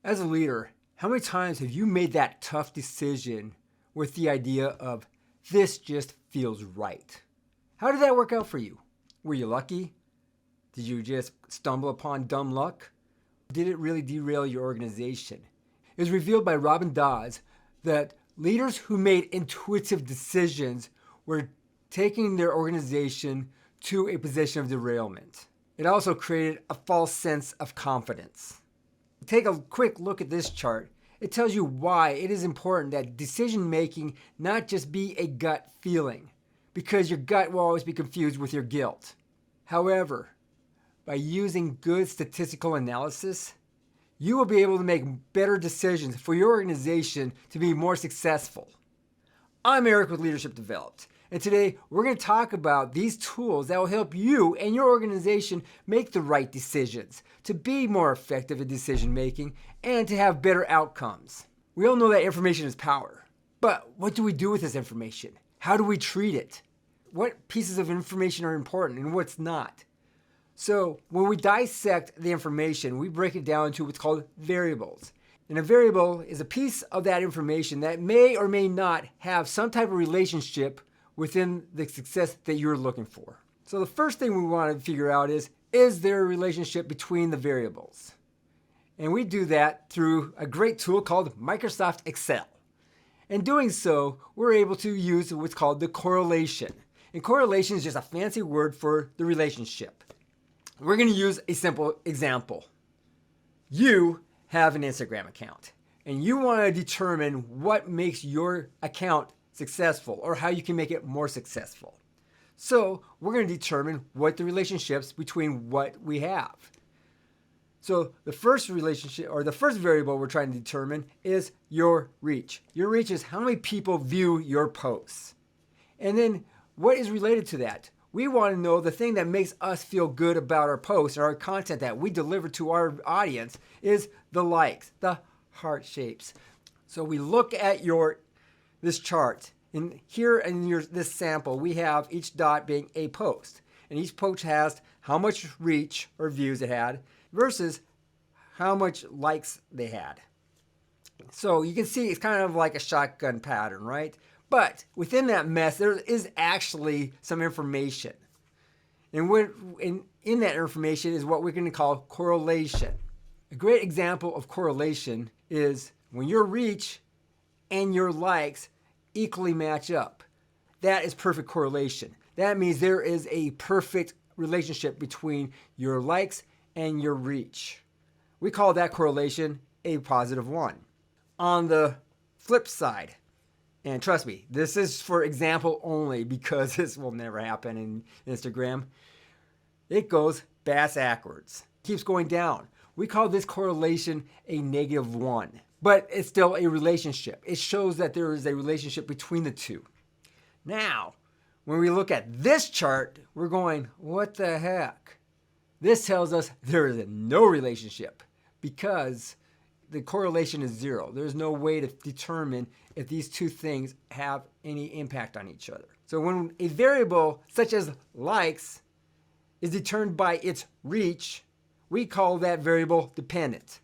As a leader, how many times have you made that tough decision with the idea of this just feels right? How did that work out for you? Were you lucky? Did you just stumble upon dumb luck? Did it really derail your organization? It was revealed by Robin Dawes that leaders who made intuitive decisions were taking their organization to a position of derailment. It also created a false sense of confidence. Take a quick look at this chart. It tells you why it is important that decision making not just be a gut feeling, because your gut will always be confused with your guilt. However, by using good statistical analysis, you will be able to make better decisions for your organization to be more successful. I'm Eric with Leadership Developed, and today we're going to talk about these tools that will help you and your organization make the right decisions, to be more effective in decision making, and to have better outcomes. We all know that information is power, but what do we do with this information? How do we treat it? What pieces of information are important and what's not? So when we dissect the information, we break it down into what's called variables. And a variable is a piece of that information that may or may not have some type of relationship within the success that you're looking for. So the first thing we want to figure out is there a relationship between the variables? And we do that through a great tool called Microsoft Excel. In doing so, we're able to use what's called the correlation. And correlation is just a fancy word for the relationship. We're going to use a simple example. You have an Instagram account and you want to determine what makes your account successful or how you can make it more successful. So we're going to determine what the relationships between what we have. So the first relationship or the first variable we're trying to determine is your reach. Your reach is how many people view your posts. And then what is related to that? We want to know the thing that makes us feel good about our posts or our content that we deliver to our audience is the likes, the heart shapes. So we look at this chart. And here in this sample, we have each dot being a post. And each post has how much reach or views it had versus how much likes they had. So you can see it's kind of like a shotgun pattern, right? But within that mess, there is actually some information. And in that information is what we're going to call correlation. A great example of correlation is when your reach and your likes equally match up. That is perfect correlation. That means there is a perfect relationship between your likes and your reach. We call that correlation a positive one. On the flip side, and trust me, this is for example only because this will never happen in Instagram. It goes backwards. Keeps going down. We call this correlation a -1, but it's still a relationship. It shows that there is a relationship between the two. Now, when we look at this chart, we're going, what the heck? This tells us there is no relationship because the correlation is 0. There's no way to determine if these two things have any impact on each other. So when a variable such as likes is determined by its reach, we call that variable dependent.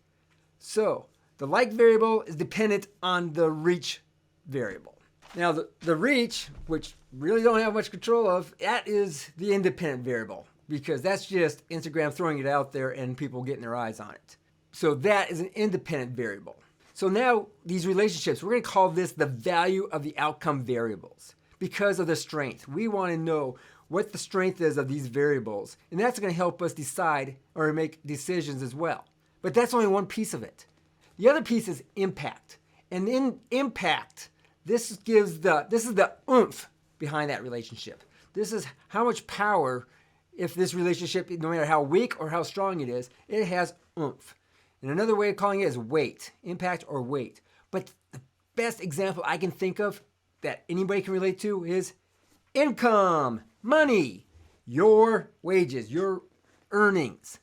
So the like variable is dependent on the reach variable. Now the reach, which really don't have much control of, that is the independent variable because that's just Instagram throwing it out there and people getting their eyes on it. So that is an independent variable. So now these relationships, we're going to call this the value of the outcome variables because of the strength. We want to know what the strength is of these variables, and that's going to help us decide or make decisions as well. But that's only one piece of it. The other piece is impact. And in impact, this is the oomph behind that relationship. This is how much power, if this relationship, no matter how weak or how strong it is, it has oomph. And another way of calling it is weight, impact or weight. But the best example I can think of that anybody can relate to is income, money, your wages, your earnings.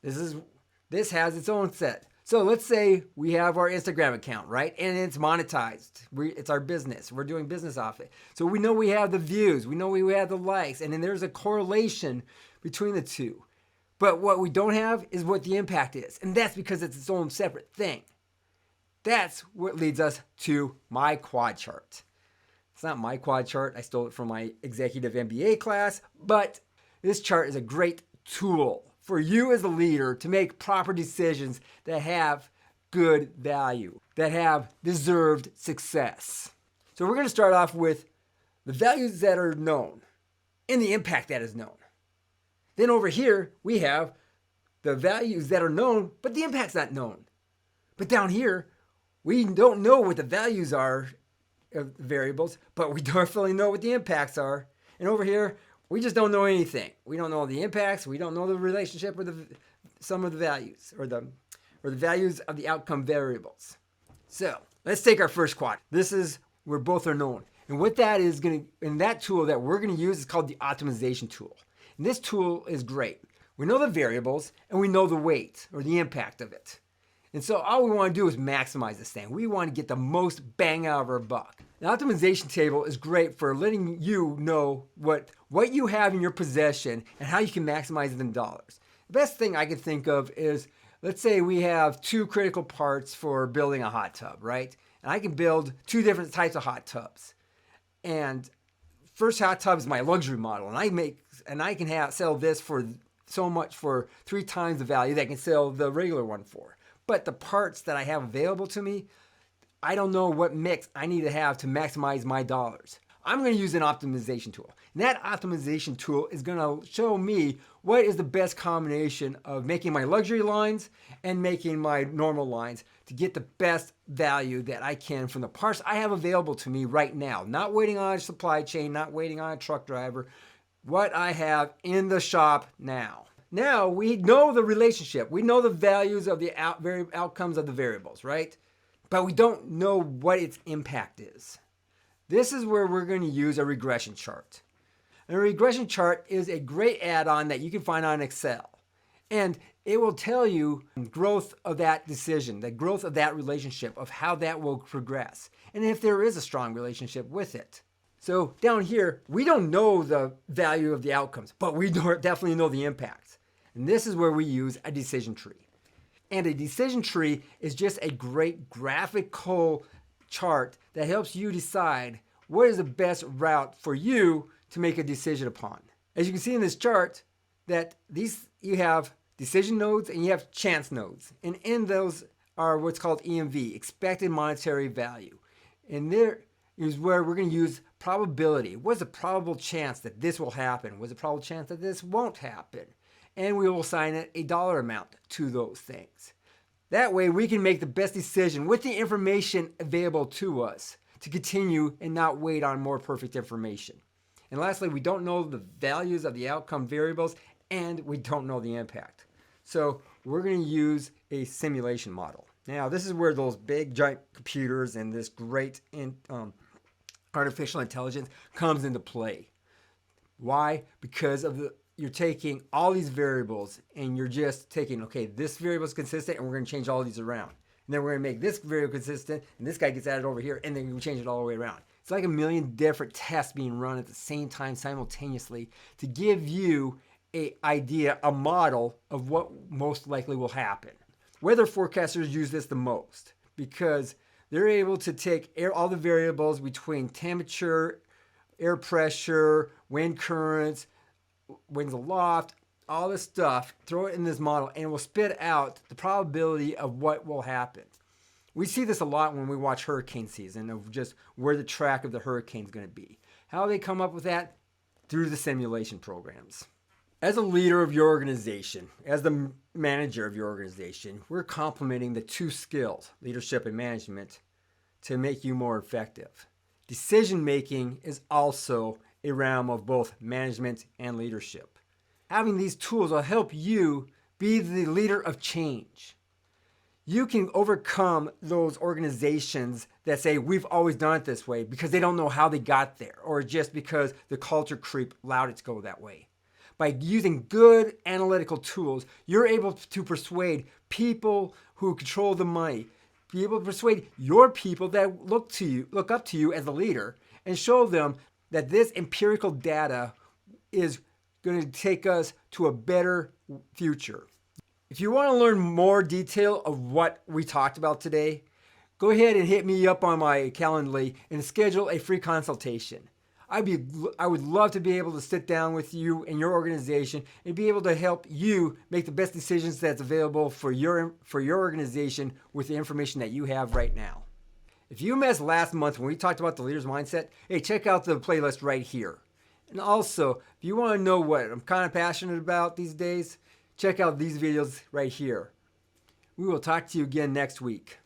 This has its own set. So let's say we have our Instagram account, right? And it's monetized. It's our business. We're doing business off it. So we know we have the views. We know we have the likes. And then there's a correlation between the two. But what we don't have is what the impact is. And that's because it's its own separate thing. That's what leads us to my quad chart. It's not my quad chart. I stole it from my executive MBA class, but this chart is a great tool for you as a leader to make proper decisions that have good value, that have deserved success. So we're going to start off with the values that are known and the impact that is known. Then over here, we have the values that are known, but the impact's not known. But down here, we don't know what the values are of variables, but we definitely know what the impacts are. And over here, we just don't know anything. We don't know the impacts. We don't know the relationship with some of the values or the values of the outcome variables. So let's take our first quad. This is where both are known. And what that is and that tool that we're going to use is called the optimization tool. And this tool is great. We know the variables and we know the weight or the impact of it. And so all we want to do is maximize this thing. We want to get the most bang out of our buck. The optimization table is great for letting you know what you have in your possession and how you can maximize it in dollars. The best thing I can think of is, let's say we have 2 critical parts for building a hot tub, right? And I can build 2 different types of hot tubs. And first hot tub is my luxury model, and I can sell this for so much for 3 times the value that I can sell the regular one for. But the parts that I have available to me, I don't know what mix I need to have to maximize my dollars. I'm going to use an optimization tool. And that optimization tool is going to show me what is the best combination of making my luxury lines and making my normal lines to get the best value that I can from the parts I have available to me right now. Not waiting on a supply chain, not waiting on a truck driver. What I have in the shop now. Now we know the relationship. We know the values of the outcomes of the variables, right? But we don't know what its impact is. This is where we're going to use a regression chart. And a regression chart is a great add-on that you can find on Excel. And it will tell you the growth of that decision, the growth of that relationship, of how that will progress, and if there is a strong relationship with it. So down here, we don't know the value of the outcomes, but we definitely know the impacts. And this is where we use a decision tree. And a decision tree is just a great graphical chart that helps you decide what is the best route for you to make a decision upon. As you can see in this chart, that you have decision nodes and you have chance nodes. And in those are what's called EMV, expected monetary value. And there is where we're going to use probability. What's the probable chance that this will happen? What's the probable chance that this won't happen? And we will assign it a dollar amount to those things. That way we can make the best decision with the information available to us to continue and not wait on more perfect information. And lastly, we don't know the values of the outcome variables and we don't know the impact. So we're going to use a simulation model. Now this is where those big giant computers and this great artificial intelligence comes into play. Why? Because of you're taking all these variables and you're just taking, okay, this variable is consistent and we're going to change all these around. And then we're going to make this variable consistent and this guy gets added over here and then we change it all the way around. It's like a million different tests being run at the same time simultaneously to give you an idea, a model of what most likely will happen. Weather forecasters use this the most because they're able to take all the variables between temperature, air pressure, wind currents, winds aloft, all this stuff, throw it in this model, and it will spit out the probability of what will happen. We see this a lot when we watch hurricane season, of just where the track of the hurricane is going to be. How do they come up with that? Through the simulation programs. As a leader of your organization, as the manager of your organization, we're complementing the 2 skills, leadership and management, to make you more effective. Decision making is also a realm of both management and leadership. Having these tools will help you be the leader of change. You can overcome those organizations that say we've always done it this way because they don't know how they got there or just because the culture creep allowed it to go that way. By using good analytical tools, you're able to persuade people who control the money, be able to persuade your people that look up to you as a leader, and show them that this empirical data is going to take us to a better future. If you want to learn more detail of what we talked about today, go ahead and hit me up on my Calendly and schedule a free consultation. I would love to be able to sit down with you and your organization and be able to help you make the best decisions that's available for your organization with the information that you have right now. If you missed last month when we talked about the leader's mindset, hey, check out the playlist right here. And also, if you want to know what I'm kind of passionate about these days, check out these videos right here. We will talk to you again next week.